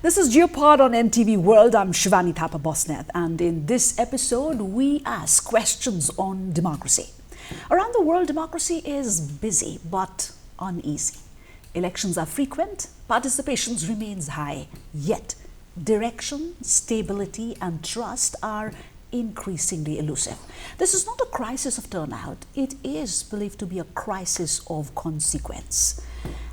This is GEOPOD on NTV World. I'm Shivani Thapa Bosnath, and in this episode, we ask questions on democracy. Around the world, democracy is busy but uneasy. Elections are frequent, participation remains high, yet direction, stability, and trust are increasingly elusive. This is not a crisis of turnout, it is believed to be a crisis of consequence.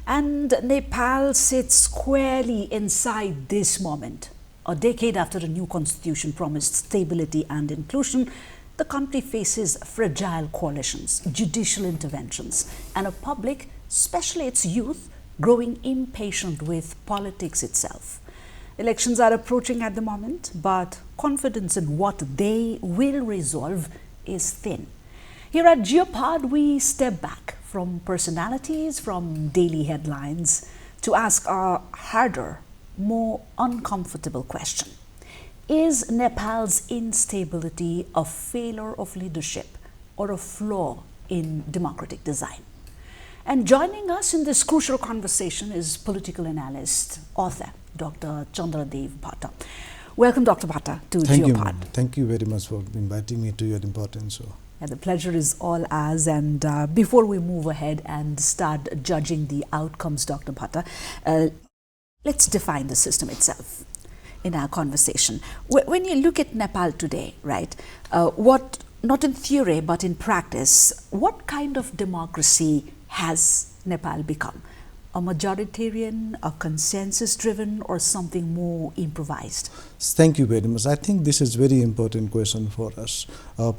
And Nepal sits squarely inside this moment. A decade after a new constitution promised stability and inclusion, the country faces fragile coalitions, judicial interventions, and a public, especially its youth, growing impatient with politics itself. Elections are approaching at the moment, but confidence in what they will resolve is thin. Here at GEOPOD, we step back from personalities, from daily headlines, to ask a harder, more uncomfortable question. Is Nepal's instability a failure of leadership or a flaw in democratic design? And joining us in this crucial conversation is political analyst, author, Dr. Chandra Bhatta. Welcome, Dr. Bhatta, to GEOPOD. Thank you very much for inviting me to your important show. Yeah, the pleasure is all ours. And before we move ahead and start judging the outcomes, Dr. Bhatta, let's define the system itself in our conversation. When you look at Nepal today, right, what, not in theory, but in practice, what kind of democracy has Nepal become? A majoritarian, a consensus-driven, or something more improvised? Thank you very much. I think this is a very important question for us,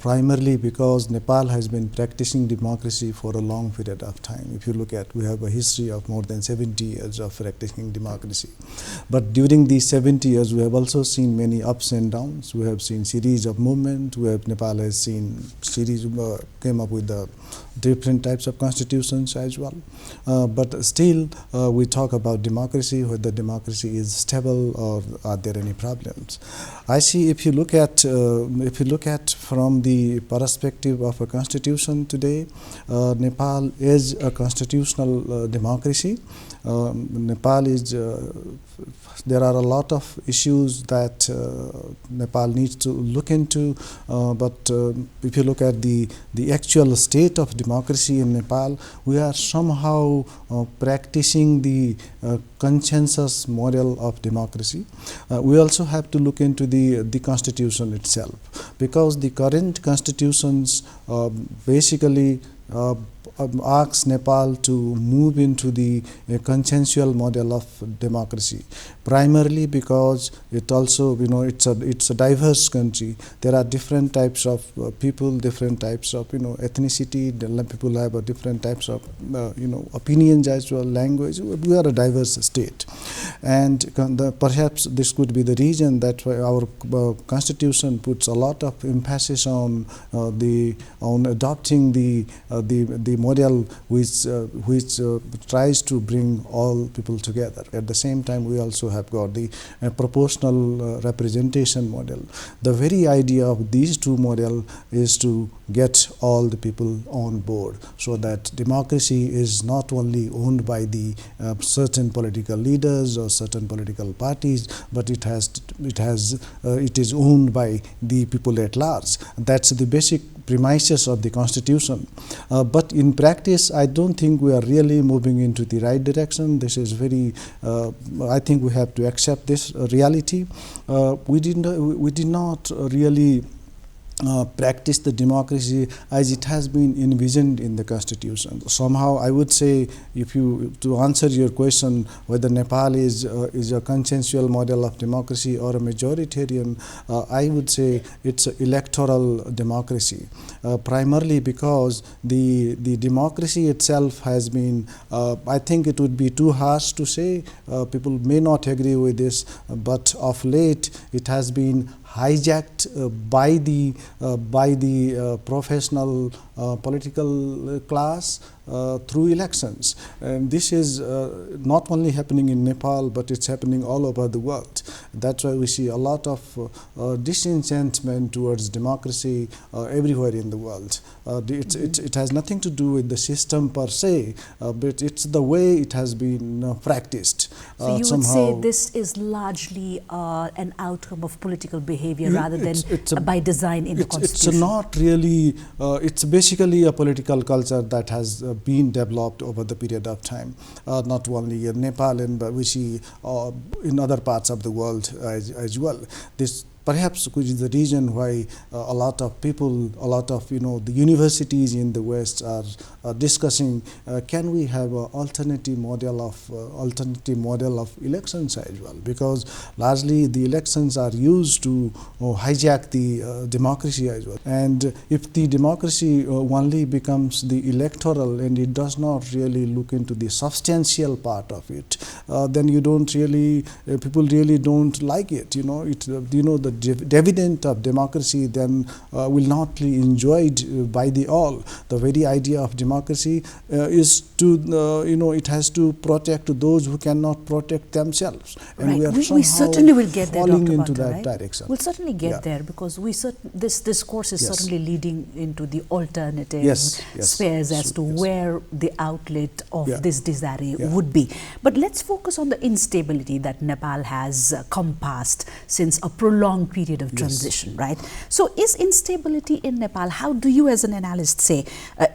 primarily because Nepal has been practicing democracy for a long period of time. If you look at, we have a history of more than 70 years of practicing democracy. But during these 70 years, we have also seen many ups and downs. We have seen series of movement. Nepal has seen series, came up with the different types of constitutions as well. But still, we talk about democracy, whether democracy is stable or are there any problems. I see if you look at from the perspective of a constitution today, Nepal is a constitutional democracy. Nepal is there are a lot of issues that Nepal needs to look into, but if you look at the actual state of democracy in Nepal, we are somehow practicing the consensus model of democracy. We also have to look into the constitution itself, because the current constitutions basically asks Nepal to move into the consensual model of democracy, primarily because it also, it's a diverse country. There are different types of people, different types of ethnicity. People have different types of opinions as well, language. We are a diverse state, and perhaps this could be the reason that our constitution puts a lot of emphasis on adopting the model which tries to bring all people together. At the same time, we also have got the proportional representation model. The very idea of these two models is to get all the people on board, so that democracy is not only owned by the certain political leaders or certain political parties, but it is owned by the people at large. That's the basic premises of the constitution. But in practice, I don't think we are really moving into the right direction. This is very, I think we have to accept this reality. We did not really practice the democracy as it has been envisioned in the constitution. Somehow, I would say, to answer your question whether Nepal is a consensual model of democracy or a majoritarian, I would say it's an electoral democracy, primarily because the democracy itself has been, I think it would be too harsh to say, people may not agree with this, but of late it has been hijacked by the professional political class through elections. And this is not only happening in Nepal, but it's happening all over the world. That's why we see a lot of disenchantment towards democracy everywhere in the world. It has nothing to do with the system per se, but it's the way it has been practiced. So you would say this is largely an outcome of political behavior rather than by design in the Constitution? It's not really, it's basically a political culture that has been developed over the period of time, not only in Nepal, but we see in other parts of the world as well. This perhaps is the reason why a lot of people, a lot of the universities in the West are discussing can we have an alternative model of elections as well, because largely the elections are used to hijack the democracy as well. And if the democracy only becomes the electoral and it does not really look into the substantial part of it, then you don't really people really don't like it. The dividend of democracy then will not be enjoyed by the all. The very idea of democracy is to it has to protect those who cannot protect themselves, and we certainly will get there, falling Dr. into Bhatta, that direction. We'll certainly get there, because this discourse is certainly leading into the alternative spheres as to where the outlet of this desire would be. But let's focus on the instability that Nepal has come past since a prolonged period of transition, right? So is instability in Nepal, how do you as an analyst say,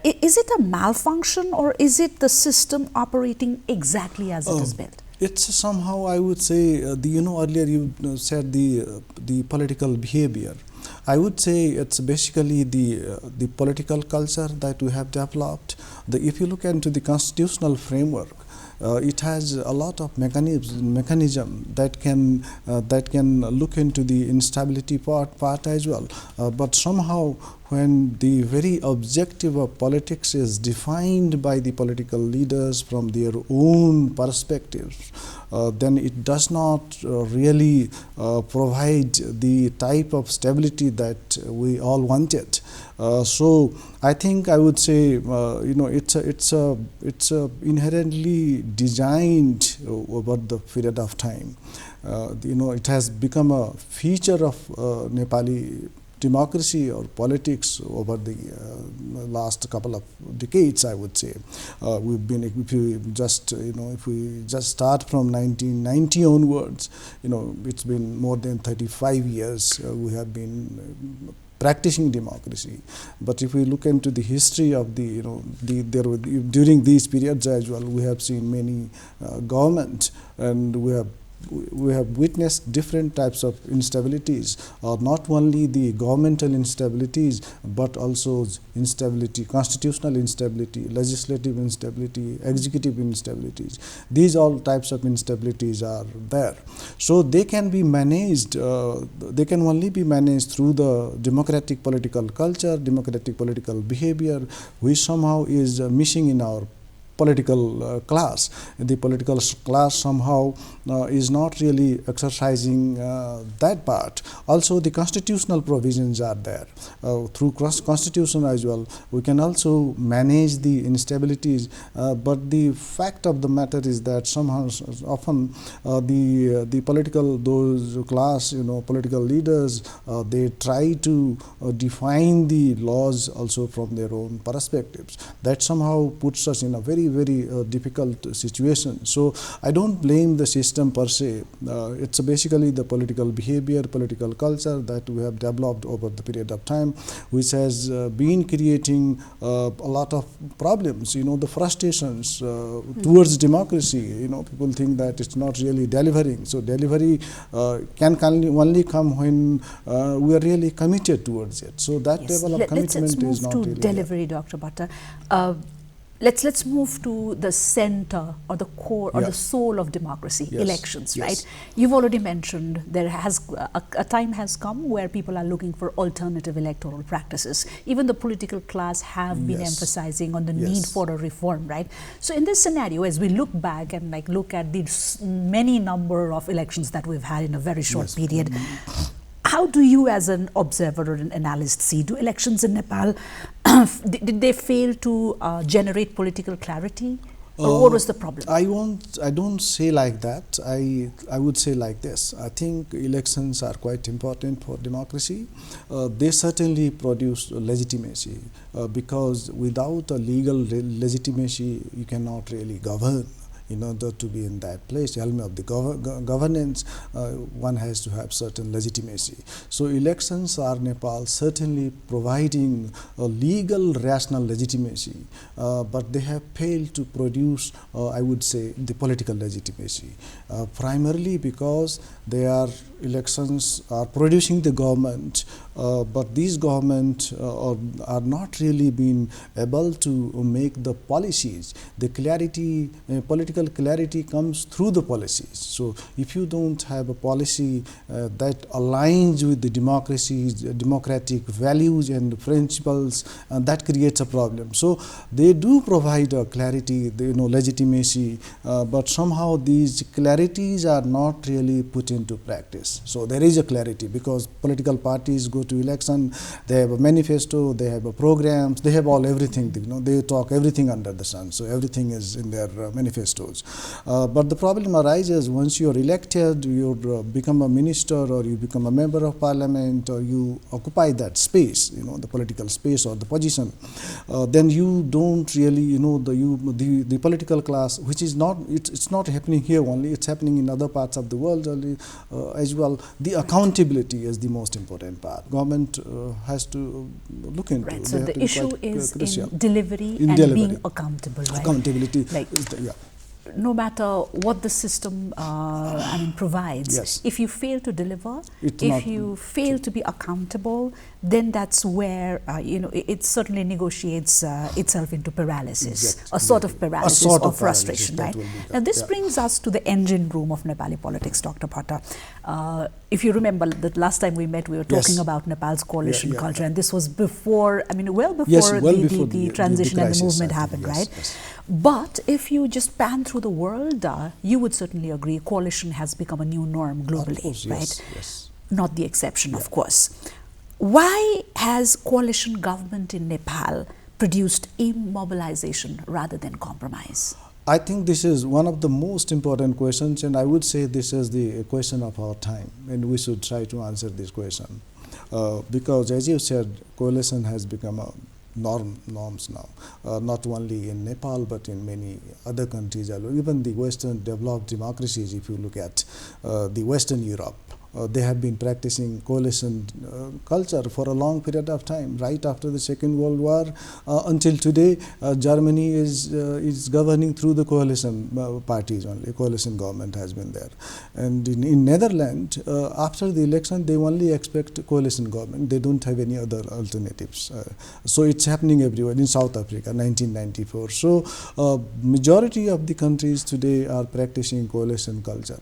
is it a malfunction or is it the system operating exactly as it is built? It's somehow, I would say, earlier you said the political behavior. I would say it's basically the political culture that we have developed. If you look into the constitutional framework, it has a lot of mechanism that can look into the instability part as well. But somehow, when the very objective of politics is defined by the political leaders from their own perspectives, then it does not really provide the type of stability that we all wanted. So I think I would say it's inherently designed over the period of time. It has become a feature of Nepali democracy or politics over the last couple of decades, I would say. We've been, if we just start from 1990 onwards, it's been more than 35 years we have been practicing democracy. But if we look into the history of during these periods as well, we have seen many governments, and we have witnessed different types of instabilities, not only the governmental instabilities, but also instability, constitutional instability, legislative instability, executive instabilities. These all types of instabilities are there. So they can be managed, they can only be managed through the democratic political culture, democratic political behavior, which somehow is missing in our political class. The political class somehow is not really exercising that part. Also, the constitutional provisions are there. Through constitution as well, we can also manage the instabilities, but the fact of the matter is that somehow often the political political leaders, they try to define the laws also from their own perspectives. That somehow puts us in a very difficult situation. So I don't blame the system per se. It's basically the political behavior, political culture that we have developed over the period of time, which has been creating a lot of problems. The frustrations towards democracy. People think that it's not really delivering. So delivery can only come when we are really committed towards it. So that level of commitment is not really there. Let's move to delivery, Dr. Bhatta. Let's move to the center or the core or the soul of democracy, elections, right? You've already mentioned there has a time has come where people are looking for alternative electoral practices. Even the political class have been emphasizing on the need for a reform, right? So in this scenario, as we look back and look at the many number of elections that we've had in a very short period, How do you, as an observer or an analyst, see, do elections in Nepal, did they fail to generate political clarity? Or what was the problem? I don't say like that. I would say like this. I think elections are quite important for democracy. They certainly produce legitimacy because without a legal legitimacy, you cannot really govern. In order to be in that place, the element of the governance, one has to have certain legitimacy. So elections are Nepal certainly providing a legal rational legitimacy, but they have failed to produce, I would say, the political legitimacy, primarily because elections are producing the government, but these government are not really being able to make the policies. The clarity, political clarity comes through the policies. So if you don't have a policy that aligns with the democratic values and principles, that creates a problem. So they do provide a clarity, legitimacy, but somehow these clarities are not really put into practice. So there is a clarity because political parties go to election, they have a manifesto, they have a programs, they have everything. They talk everything under the sun. So everything is in their manifestos. But the problem arises once you are elected, you become a minister or you become a member of parliament or you occupy that space, the political space or the position, then you don't really, the political class, which is not, it's not happening here only, it's happening in other parts of the world as well. The accountability is the most important part. Government has to look into. Right. So the issue is in delivery and being accountable. Right? Accountability. No matter what the system provides, yes. If you fail to deliver, if you fail to be accountable, then that's where it certainly negotiates itself into paralysis, exactly. a sort of paralysis or frustration, right? Now this brings us to the engine room of Nepali politics, Dr. Bhatta. If you remember, the last time we met, we were talking about Nepal's coalition culture, and this was before, well before the transition and the movement happened, right? Yes. But if you just pan through the world, you would certainly agree coalition has become a new norm globally, course, right? Yes. Not the exception, of course. Why has coalition government in Nepal produced immobilization rather than compromise? I think this is one of the most important questions, and I would say this is the question of our time, and we should try to answer this question. Because as you said, coalition has become a norms now, not only in Nepal but in many other countries, even the Western developed democracies. If you look at the Western Europe, they have been practicing coalition culture for a long period of time, right after the Second World War until today. Germany is governing through the coalition parties only. Coalition government has been there, and in Netherlands, after the election, they only expect coalition government. They don't have any other alternatives. So it's happening everywhere. In South Africa, 1994. So majority of the countries today are practicing coalition culture.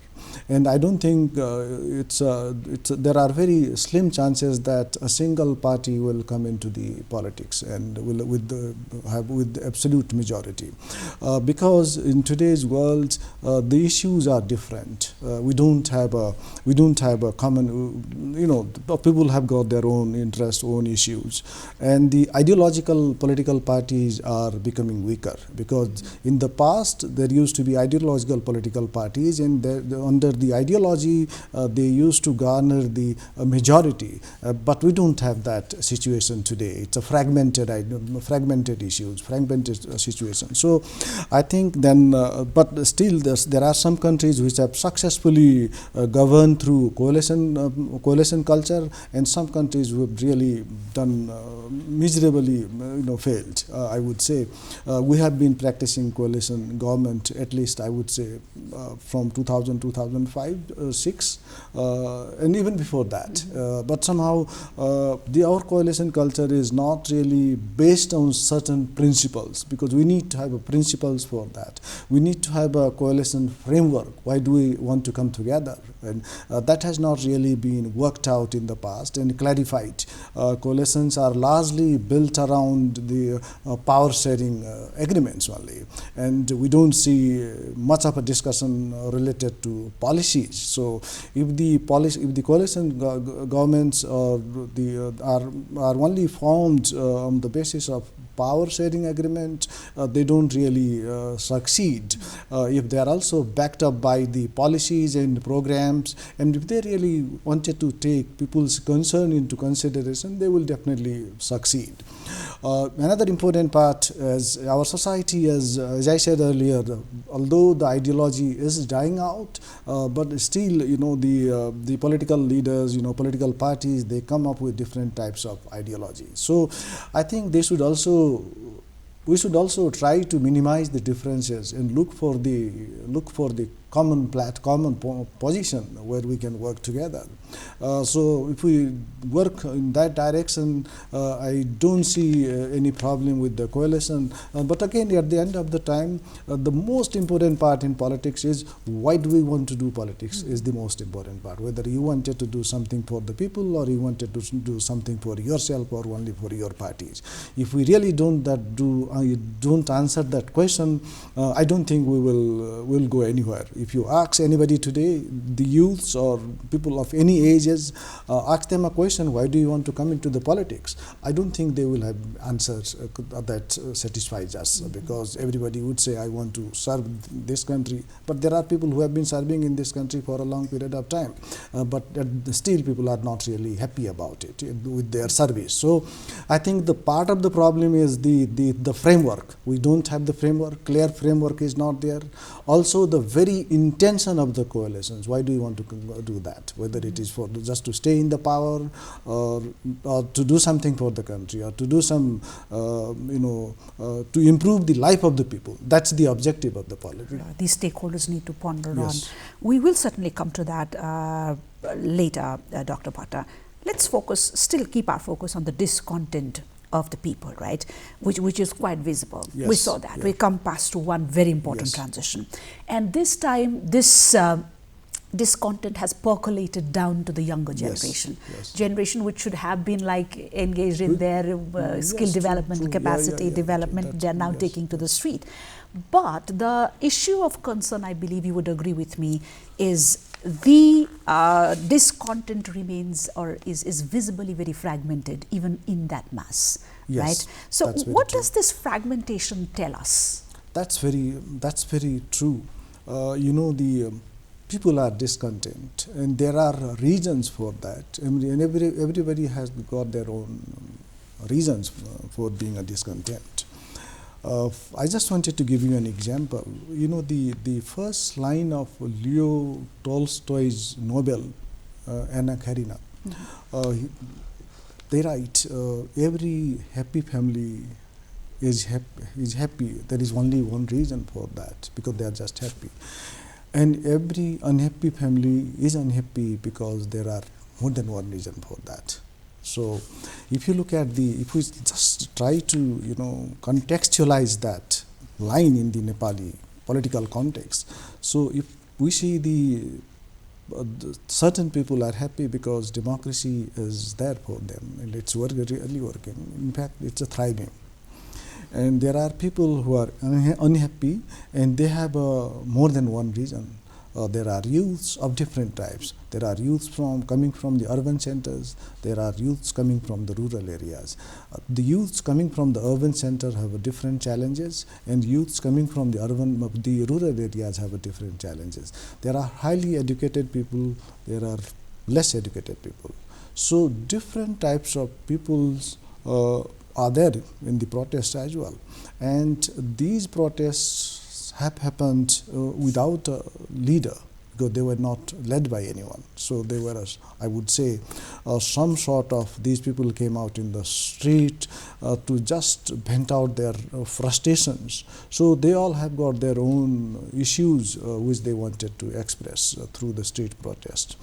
And I don't think there are very slim chances that a single party will come into the politics and will with absolute majority, because in today's world the issues are different. We don't have a common. People have got their own interests, own issues, and the ideological political parties are becoming weaker, because in the past there used to be ideological political parties, and under the ideology they used to garner the majority, but we don't have that situation today. It's a fragmented issues, fragmented situation. So I think then, but still there are some countries which have successfully governed through coalition culture, and some countries who have really done miserably failed. I would say we have been practicing coalition government, at least I would say from 2005, 6, and even before that. But somehow our coalition culture is not really based on certain principles, because we need to have principles for that. We need to have a coalition framework. Why do we want to come together? And that has not really been worked out in the past and clarified. Coalitions are largely built around the power sharing agreements only, and we don't see much of a discussion related to to policies. So if the coalition governments are only formed on the basis of power sharing agreement, they don't really succeed. If they are also backed up by the policies and programs, and if they really wanted to take people's concern into consideration, they will definitely succeed. Another important part is our society, as I said earlier, although the ideology is dying out, but still, the political leaders, political parties, they come up with different types of ideology. So I think we should also try to minimize the differences and look for the common position where we can work together. So if we work in that direction, I don't see any problem with the coalition. But again, at the end of the time, the most important part in politics is why do we want to do politics is the most important part. Whether you wanted to do something for the people or you wanted to do something for yourself or only for your parties. If we really don't answer that question, I don't think we will go anywhere. If you ask anybody today, the youths or people of any ages, ask them a question, why do you want to come into the politics? I don't think they will have answers that satisfies us, because everybody would say, I want to serve this country. But there are people who have been serving in this country for a long period of time, but still people are not really happy about it with their service. So I think the part of the problem is the framework. We don't have the framework. Clear framework is not there. Also, the very intention of the coalitions. Why do you want to do that? Whether it is for just to stay in the power, or to do something for the country, or to do some, to improve the life of the people. That's the objective of the politics. These stakeholders need to ponder on. We will certainly come to that later, Dr. Bhatta. Let's still keep our focus on the discontent of the people, right? Which is quite visible. Yes. We saw that. Yeah. We come past to one very important transition. And this time, this discontent has percolated down to the younger generation. Generation which should have been engaged in their skill development, capacity development, they are now taking to the street. But the issue of concern, I believe you would agree with me, is the discontent remains or is visibly very fragmented even in that mass, right? So what does this fragmentation tell us? That's very true. The people are discontent, and there are reasons for that, and everybody has got their own reasons for being a discontent. I just wanted to give you an example. The first line of Leo Tolstoy's novel, Anna Karenina, they write, every happy family is happy. There is only one reason for that, because they are just happy. And every unhappy family is unhappy because there are more than one reason for that. So if you look at if we just try to, contextualize that line in the Nepali political context, so if we see certain people are happy because democracy is there for them and it's really working. In fact, it's thriving. And there are people who are unhappy, and they have more than one reason. There are youths of different types. There are youths coming from the urban centers. There are youths coming from the rural areas. The youths coming from the urban center have different challenges, and youths coming from the rural areas have different challenges. There are highly educated people. There are less educated people. So different types of peoples are there in the protests as well. And these protests have happened without a leader, because they were not led by anyone. So they were, I would say, some sort of, these people came out in the street to just vent out their frustrations. So they all have got their own issues which they wanted to express through the street protest.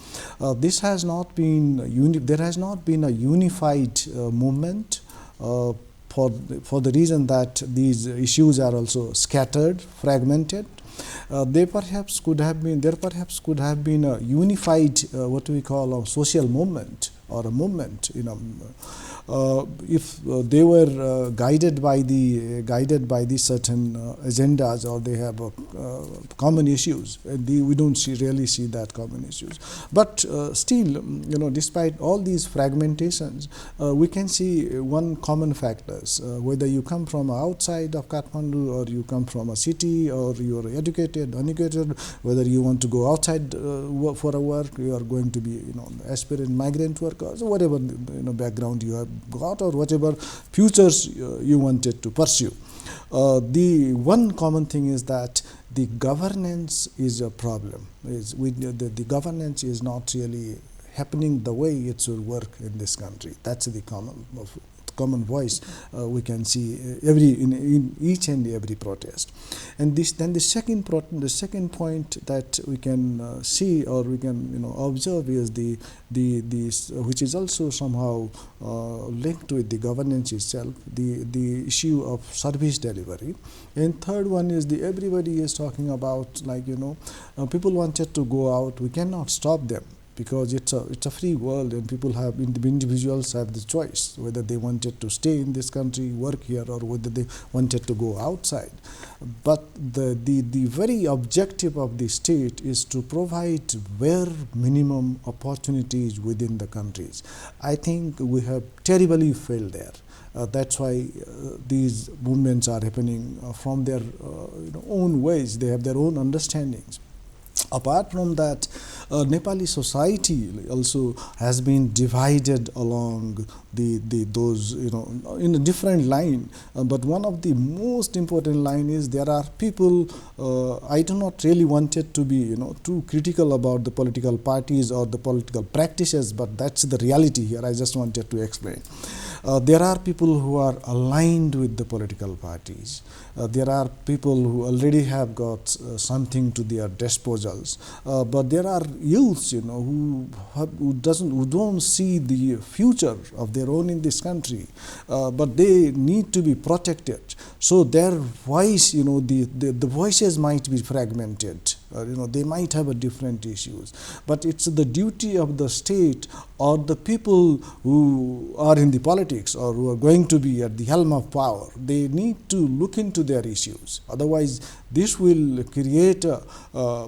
This has not been, there has not been a unified movement for the reason that these issues are also scattered, fragmented. There perhaps could have been a unified, what we call a social movement, or a movement, if they were guided by the certain agendas, or they have common issues, we don't really see that common issues. But still, despite all these fragmentations, we can see one common factors. Whether you come from outside of Kathmandu, or you come from a city, or you are educated, uneducated, whether you want to go outside for a work, you are going to be aspirant migrant workers, whatever background you have got, or whatever futures you wanted to pursue. The one common thing is that the governance is a problem. The governance is not really happening the way it should work in this country. That's the common voice we can see in each and every protest. And then the second point that we can see, or we can observe, is the which is also somehow linked with the governance itself, the issue of service delivery. And third one is everybody is talking about, people wanted to go out, we cannot stop them, because it's a free world, and individuals have the choice whether they wanted to stay in this country, work here, or whether they wanted to go outside. But the very objective of the state is to provide bare minimum opportunities within the countries. I think we have terribly failed there. That's why these movements are happening from their own ways. They have their own understandings. Apart from that, Nepali society also has been divided along those in a different line. But one of the most important line is there are people. I do not really wanted to be too critical about the political parties or the political practices, but that's the reality here. I just wanted to explain. There are people who are aligned with the political parties. There are people who already have got something to their disposals. But there are youths, who don't see the future of their own in this country, but they need to be protected. So their voice, the voices might be fragmented. They might have a different issues, but it's the duty of the state or the people who are in the politics or who are going to be at the helm of power. They need to look into their issues. Otherwise, this will create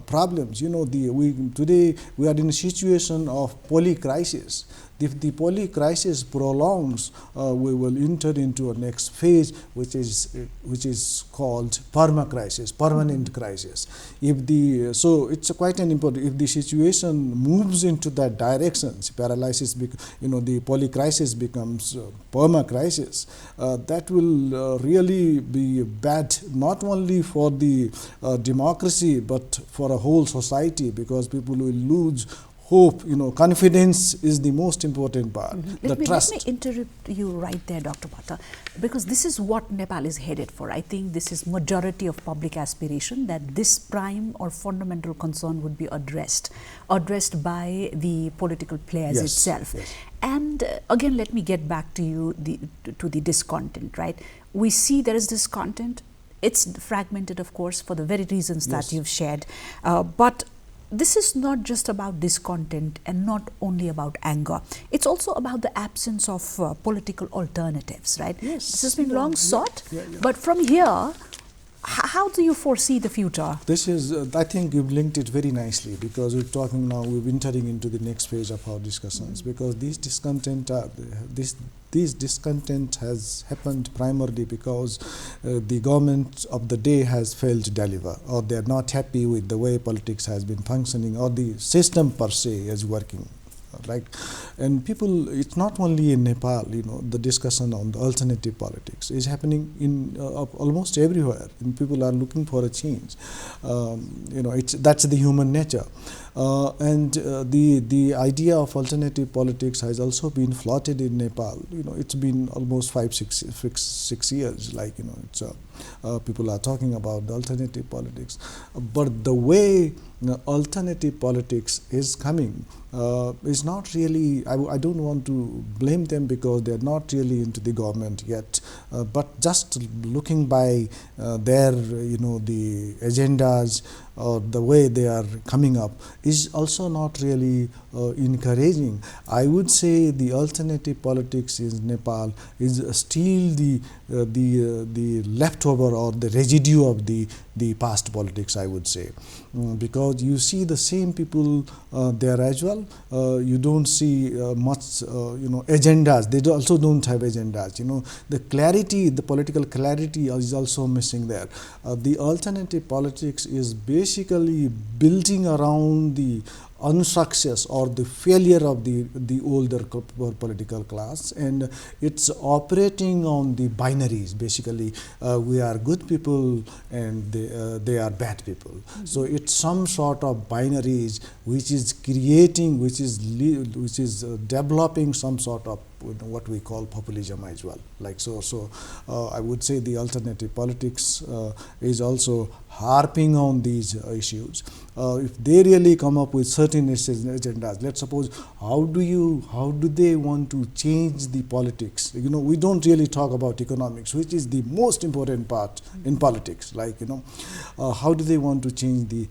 problems. Today we are in a situation of poly-crisis. If the poly-crisis prolongs, we will enter into a next phase, which is called perma-crisis, permanent crisis. So it's quite an important. If the situation moves into that direction, paralysis, the poly-crisis becomes perma-crisis. That will really be bad, not only for the democracy, but for a whole society, because people will lose hope. Confidence is the most important part. Trust. Let me interrupt you right there, Dr. Bhatta, because this is what Nepal is headed for. I think this is majority of public aspiration, that this prime or fundamental concern would be addressed by the political players itself. Yes. And again, let me get back to you to the discontent, right? We see there is discontent. It's fragmented, of course, for the very reasons that you've shared. But this is not just about discontent and not only about anger. It's also about the absence of political alternatives, right? Yes. This has been long sought, Yeah. but from here, how do you foresee the future? This is, I think you've linked it very nicely, because we're entering into the next phase of our discussions, because these discontent has happened primarily because the government of the day has failed to deliver, or they're not happy with the way politics has been functioning, or the system per se is working. Right, and people, it's not only in Nepal, the discussion on the alternative politics is happening in almost everywhere, and people are looking for a change. That's the human nature. And the idea of alternative politics has also been floated in Nepal. It's been almost 5-6 years. People are talking about the alternative politics, but the way alternative politics is coming is not really. I don't want to blame them because they're not really into the government yet. But just looking by their the agendas, the way they are coming up is also not really encouraging. I would say the alternative politics in Nepal is still the leftover or the residue of the past politics, I would say, because you see the same people there as well. You don't see much agendas. They also don't have agendas. The clarity, the political clarity is also missing there. The alternative politics is basically building around the unsuccess or the failure of the older political class, and it's operating on the binaries. Basically, we are good people and they are bad people. Mm-hmm. So it's some sort of binaries which is creating, which is developing some sort of what we call populism as well. I would say the alternative politics is also harping on these issues. If they really come up with certain agendas, let's suppose, how do they want to change the politics? We don't really talk about economics, which is the most important part in politics. How do they want to change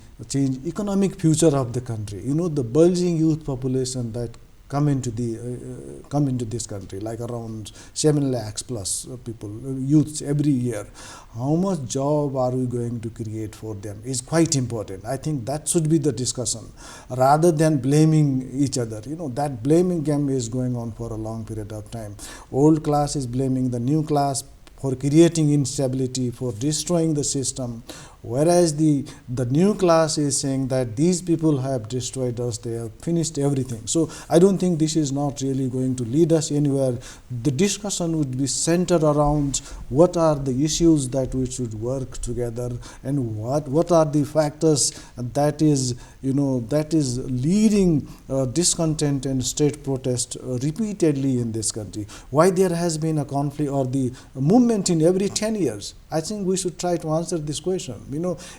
economic future of the country? The bulging youth population that come into this country, like around 7 lakhs plus people, youths every year. How much job are we going to create for them is quite important. I think that should be the discussion, rather than blaming each other. That blaming game is going on for a long period of time. Old class is blaming the new class for creating instability, for destroying the system, whereas the new class is saying that these people have destroyed us, they have finished everything. So I don't think this is not really going to lead us anywhere. The discussion would be centered around what are the issues that we should work together, and what are the factors that is leading discontent and state protest repeatedly in this country. Why there has been a conflict or the movement in every 10 years? I think we should try to answer this question.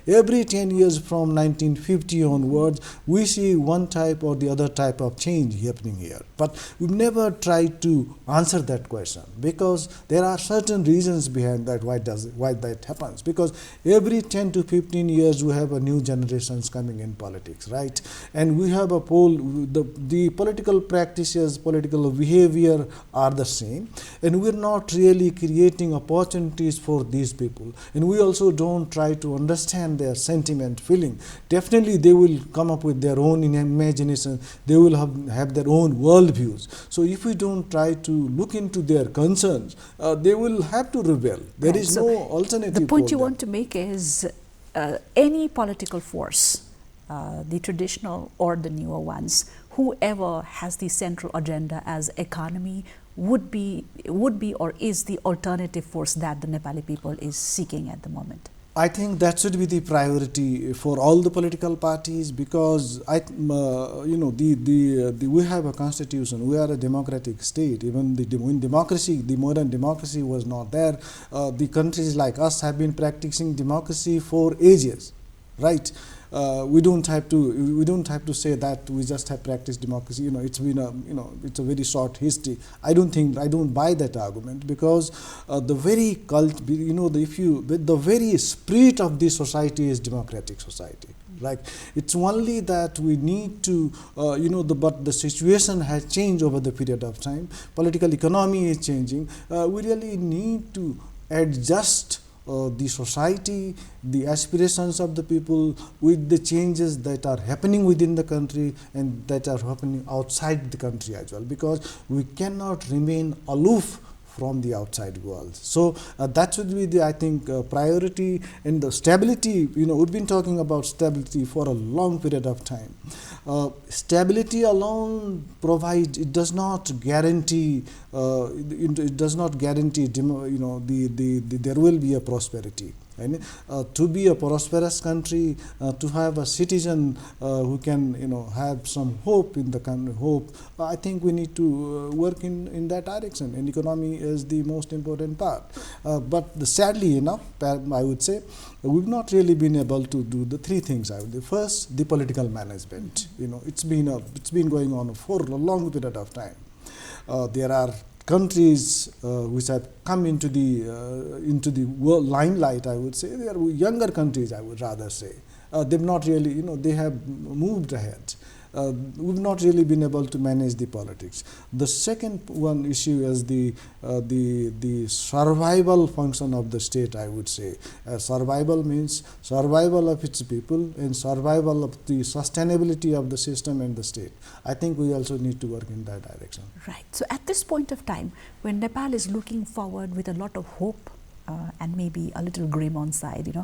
Every 10 years from 1950 onwards, we see one type or the other type of change happening here. But we've never tried to answer that question, because there are certain reasons behind that, why that happens. Because every 10 to 15 years, we have a new generations coming in politics, right? And we have a the political practices, political behavior are the same, and we're not really creating opportunities for these people. And we also don't try to understand their sentiment, feeling. Definitely they will come up with their own imagination, they will have their own worldviews. So if we don't try to look into their concerns, they will have to rebel. There is no alternative. The point you want to make is any political force, the traditional or the newer ones, whoever has the central agenda as economy would be or is the alternative force that the Nepali people is seeking at the moment. I think that should be the priority for all the political parties, because we have a constitution, we are a democratic state. Even the modern democracy was not there. The countries like us have been practicing democracy for ages, right? We don't have to say that we just have practiced democracy. It's been it's a very short history. I don't buy that argument, because the very the very spirit of this society is democratic society. Like, it's only that we need to, but the situation has changed over the period of time. Political economy is changing. We really need to adjust the society, the aspirations of the people with the changes that are happening within the country and that are happening outside the country as well, because we cannot remain aloof from the outside world. So that should be the, I think, priority. And the stability, we've been talking about stability for a long period of time. Stability alone provides, it does not guarantee, there will be a prosperity. And to be a prosperous country, to have a citizen who can have some hope in the country, I think we need to work in that direction, and economy is the most important part. But sadly enough, I would say, we've not really been able to do the three things. First, the political management. It's been going on for a long period of time. There are countries which have come into the world limelight, I would say. They are younger countries, I would rather say. they've not really, they have moved ahead. We've not really been able to manage the politics. The second one issue is the survival function of the state, I would say. Survival means survival of its people and survival of the sustainability of the system and the state. I think we also need to work in that direction. Right. So at this point of time, when Nepal is looking forward with a lot of hope, and maybe a little grim on side,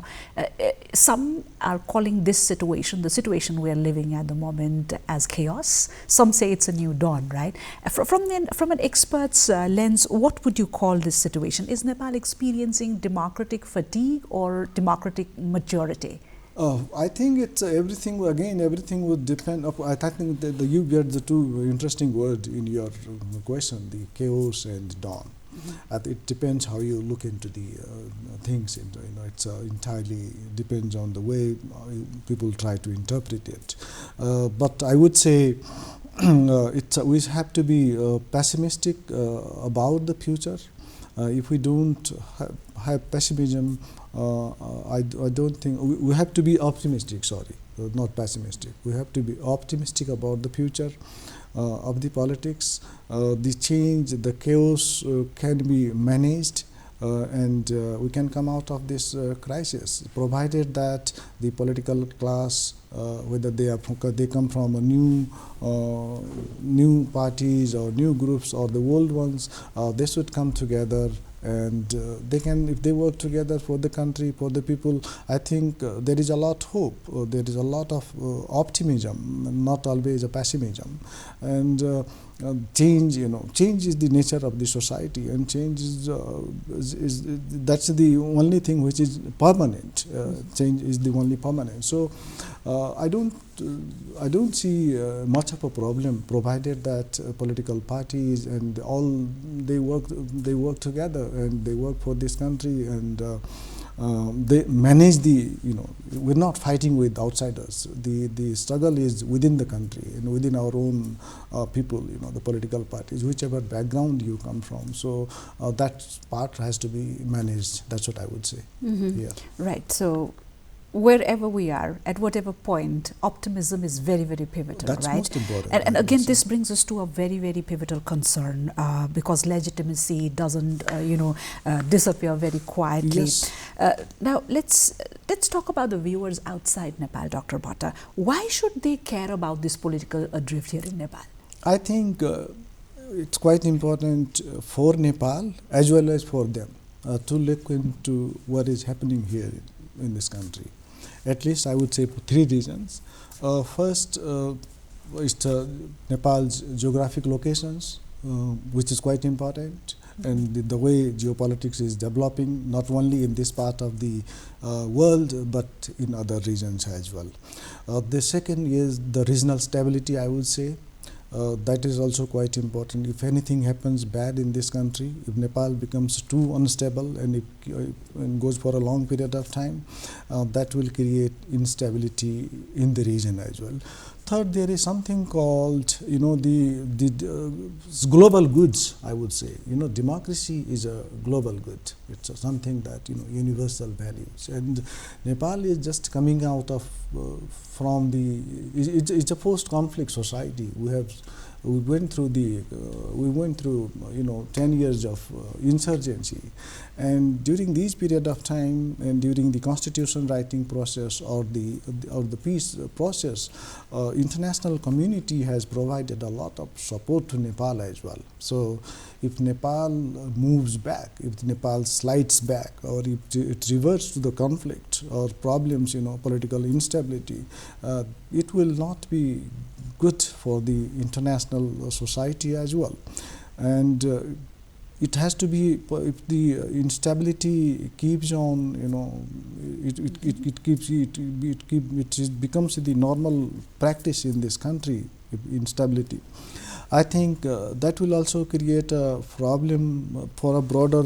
some are calling this situation, the situation we are living at the moment, as chaos. Some say it's a new dawn, right? From an expert's lens, what would you call this situation? Is Nepal experiencing democratic fatigue or democratic maturity? I think it's everything. Again, everything would depend. I think that you get the two interesting words in your question: the chaos and dawn. It depends how you look into the things. It's entirely depends on the way people try to interpret it. But I would say we have to be pessimistic about the future. If we don't have pessimism, I don't think we have to be optimistic. Sorry, not pessimistic. We have to be optimistic about the future of the politics. The change, the chaos can be managed, and we can come out of this crisis, provided that the political class, whether they come from a new parties or new groups or the old ones, they should come together. And they can, if they work together for the country, for the people, I think there is a lot of hope. There is a lot of optimism, not always a pessimism. And change, change is the nature of the society, and change is that's the only thing which is permanent. Change is the only permanent. So I don't see much of a problem, provided that political parties and all they work together and they work for this country, and they manage the, we're not fighting with outsiders. The struggle is within the country and within our own people, the political parties, whichever background you come from. So that part has to be managed. That's what I would say. Mm-hmm. Yeah. Right. So wherever we are, at whatever point, optimism is very, very pivotal. That's right? most important. And again, this brings us to a very, very pivotal concern, because legitimacy doesn't, disappear very quietly. Yes. Now, let's talk about the viewers outside Nepal, Dr. Bhatta. Why should they care about this political adrift here in Nepal? I think it's quite important for Nepal as well as for them to look into what is happening here in this country. At least I would say for three reasons. First, is Nepal's geographic locations, which is quite important, and the way geopolitics is developing, not only in this part of the world, but in other regions as well. The second is the regional stability, I would say. That is also quite important. If anything happens bad in this country, if Nepal becomes too unstable and it goes for a long period of time, that will create instability in the region as well. Third, there is something called, the global goods, I would say. Democracy is a global good. It's something that, universal values. And Nepal is just coming out of, it's a post-conflict society. We went through 10 years of insurgency, and during this period of time and during the constitution writing process or the peace process, international community has provided a lot of support to Nepal as well. So if Nepal moves back, if Nepal slides back, or if it reverts to the conflict or problems, political instability, it will not be good for the international society as well. And it has to be, if the instability keeps on, it becomes the normal practice in this country, instability. I think that will also create a problem for a broader,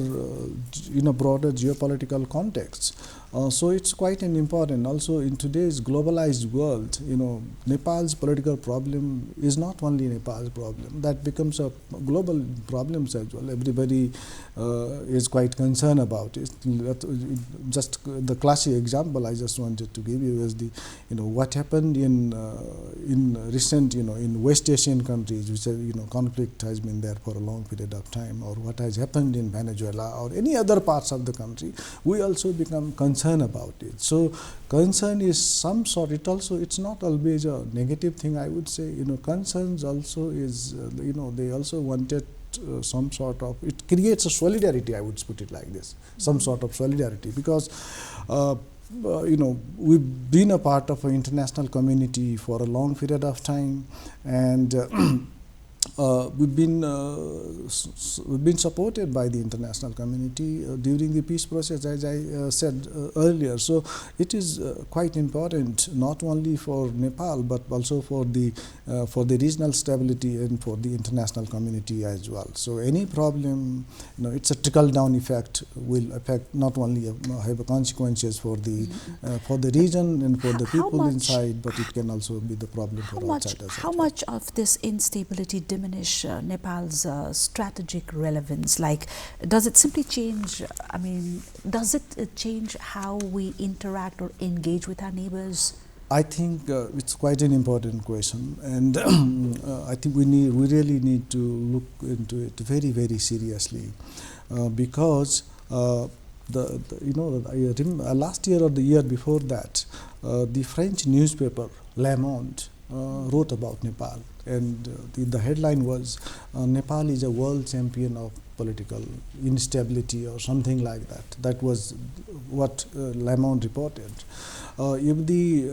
in a broader geopolitical context. So it's quite an important. Also, in today's globalized world, Nepal's political problem is not only Nepal's problem. That becomes a global problem as well. Everybody is quite concerned about it. Just the classic example I just wanted to give you is what happened in recent in West Asian countries, which conflict has been there for a long period of time, or what has happened in Venezuela or any other parts of the country. We also become concerned about it. So concern is some sort. It's not always a negative thing, I would say. Concerns also is they also wanted some sort of, it creates a solidarity, I would put it like this, some sort of solidarity, because we've been a part of an international community for a long period of time, and we've been supported by the international community during the peace process, as I said earlier. So it is quite important, not only for Nepal but also for the regional stability and for the international community as well. So any problem, it's a trickle-down effect, will affect not only have consequences for the region and for the people inside, but it can also be the problem for outsiders. How much of this instability diminish Nepal's strategic relevance? Like, does it simply change, does it change how we interact or engage with our neighbors? I think it's quite an important question, and I think we really need to look into it very, very seriously, because last year or the year before that, the French newspaper Le Monde wrote about Nepal, and the headline was Nepal is a world champion of political instability or something like that. That was what Le Monde reported. If the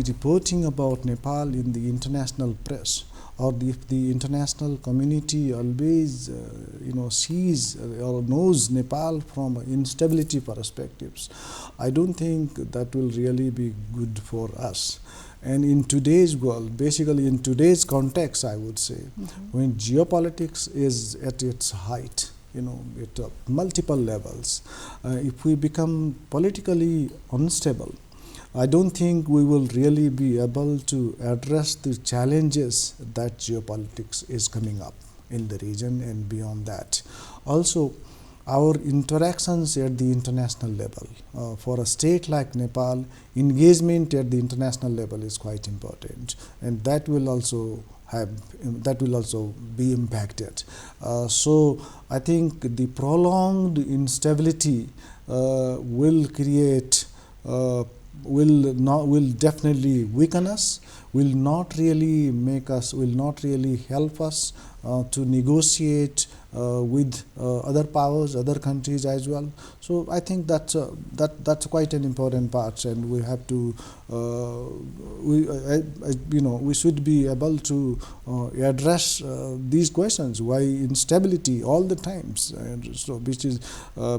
reporting about Nepal in the international press, or if the international community always sees or knows Nepal from instability perspectives, I don't think that will really be good for us. And in today's world, basically in today's context, I would say, when geopolitics is at its height, at multiple levels, if we become politically unstable, I don't think we will really be able to address the challenges that geopolitics is coming up in the region and beyond that. Also, our interactions at the international level, for a state like Nepal, engagement at the international level is quite important, and that will also be impacted. So I think the prolonged instability will create will definitely weaken us, will not really help us to negotiate with other powers, other countries as well. So I think that's quite an important part, and we have to we should be able to address these questions. Why instability all the times? And so which is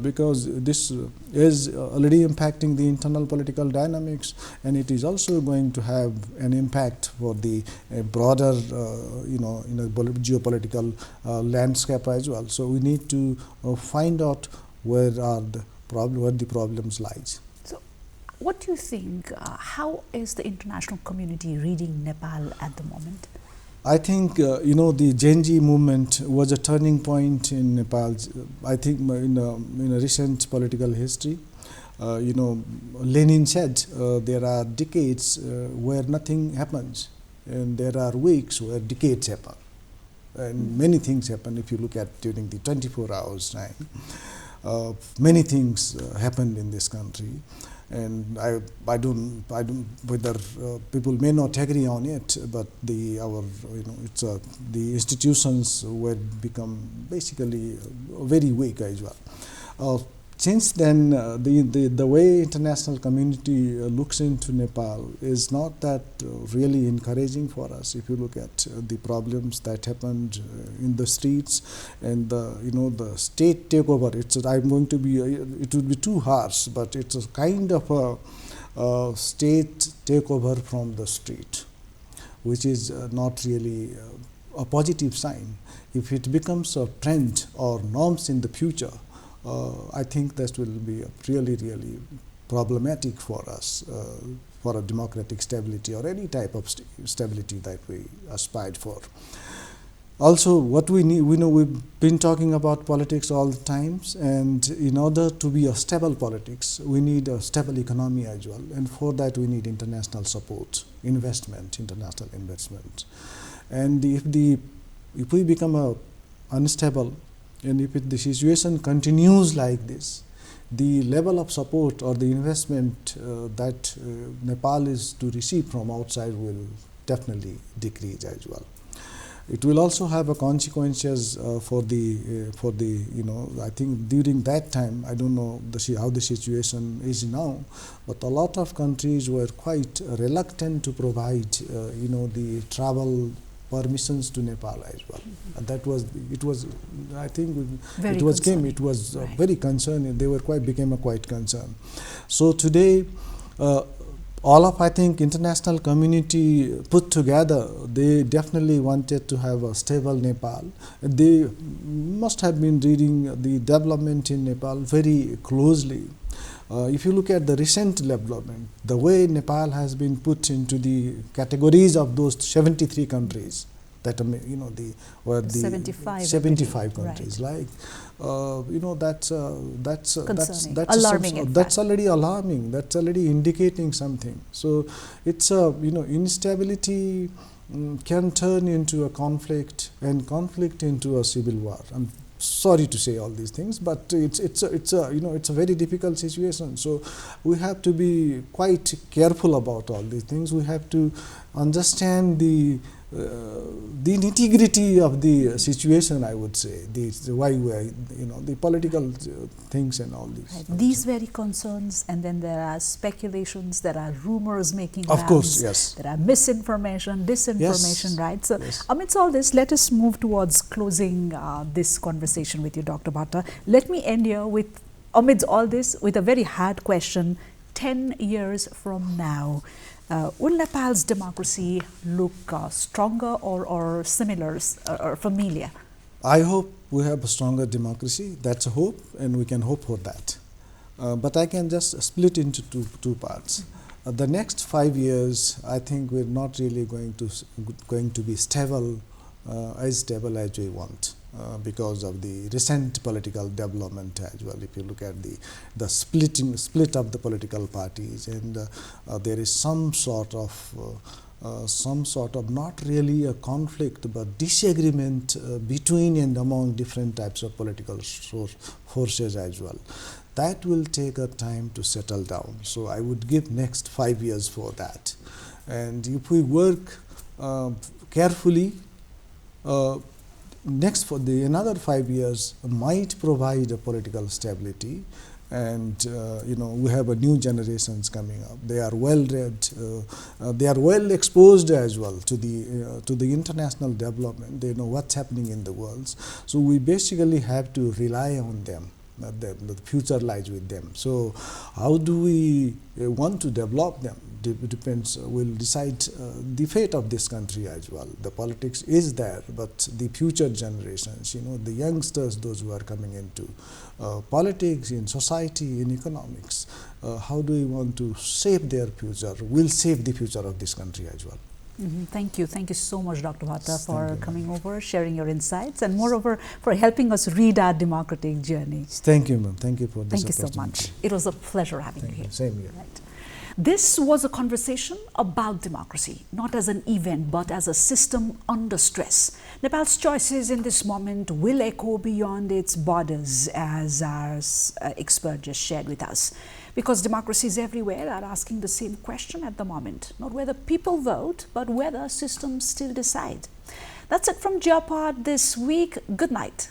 because this is already impacting the internal political dynamics, and it is also going to have an impact for the broader geopolitical landscape as well. So we need to find out where the problems lies. So what do you think, how is the international community reading Nepal at the moment? I think the Gen Z movement was a turning point in Nepal. I think in a recent political history, Lenin said there are decades where nothing happens, and there are weeks where decades happen. And many things happen. If you look at during the 24 hours time, many things happened in this country, and I don't whether people may not agree on it, but the institutions were become basically very weak as well. Since then, the way international community looks into Nepal is not that really encouraging for us. If you look at the problems that happened in the streets and the state takeover, it would be too harsh, but it's a kind of a state takeover from the street, which is not really a positive sign. If it becomes a trend or norms in the future, I think that will be really, really problematic for us, for a democratic stability or any type of stability that we aspired for. Also, what we need, we know we've been talking about politics all the times, and in order to be a stable politics, we need a stable economy as well, and for that we need international support, investment, international investment. And if we become unstable, and if the situation continues like this, the level of support or the investment that Nepal is to receive from outside will definitely decrease as well. It will also have a consequences for the I think during that time, I don't know how the situation is now, but a lot of countries were quite reluctant to provide the travel permissions to Nepal as well. And that was, it was, I think very it was concerning. it was Right. very concerning. They were became a quite concerned. So today, all of, I think, international community put together, they definitely wanted to have a stable Nepal. They must have been reading the development in Nepal very closely. If you look at the recent development, the way Nepal has been put into the categories of those 73 countries that are, the 75 countries, right. that's Concerning. that's Alarming, in that's fact. already alarming. That's already indicating something. So it's instability can turn into a conflict, and conflict into a civil war. I'm sorry to say all these things, but it's a very difficult situation. So we have to be quite careful about all these things. We have to understand the nitty-gritty of the situation, I would say, why we are, the political things and all these. Right. These very concerns, and then there are speculations, there are rumors making Of rounds, course, yes. there are misinformation, disinformation, Yes. right? So Yes. amidst all this, let us move towards closing this conversation with you, Dr. Bhatta. Let me end here with, amidst all this, with a very hard question. 10 years from now, will Nepal's democracy look stronger or similar or familiar? I hope we have a stronger democracy. That's a hope, and we can hope for that. But I can just split into two parts. The next 5 years, I think we're not really going to be stable, as stable as we want. Because of the recent political development as well. If you look at the split of the political parties, and there is some sort of not really a conflict but disagreement between and among different types of political forces as well. That will take a time to settle down. So I would give next 5 years for that. And if we work carefully, next for another 5 years might provide a political stability, and we have a new generations coming up. They are well read, they are well exposed as well to the international development. They know what's happening in the world. So we basically have to rely on them. The future lies with them. So how do we want to develop them? Depends, will decide the fate of this country as well. The politics is there, but the future generations, the youngsters, those who are coming into politics, in society, in economics, how do we want to shape their future? Will shape the future of this country as well. Mm-hmm. Thank you so much, Dr. Bhatta, for you, coming over, sharing your insights, and moreover for helping us read our democratic journey. Thank you, ma'am. Thank you for this Thank you so much. It was a pleasure having you here. Same here. Right. This was a conversation about democracy, not as an event, but as a system under stress. Nepal's choices in this moment will echo beyond its borders, as our expert just shared with us. Because democracies everywhere are asking the same question at the moment, not whether people vote, but whether systems still decide. That's it from GEOPOD this week. Good night.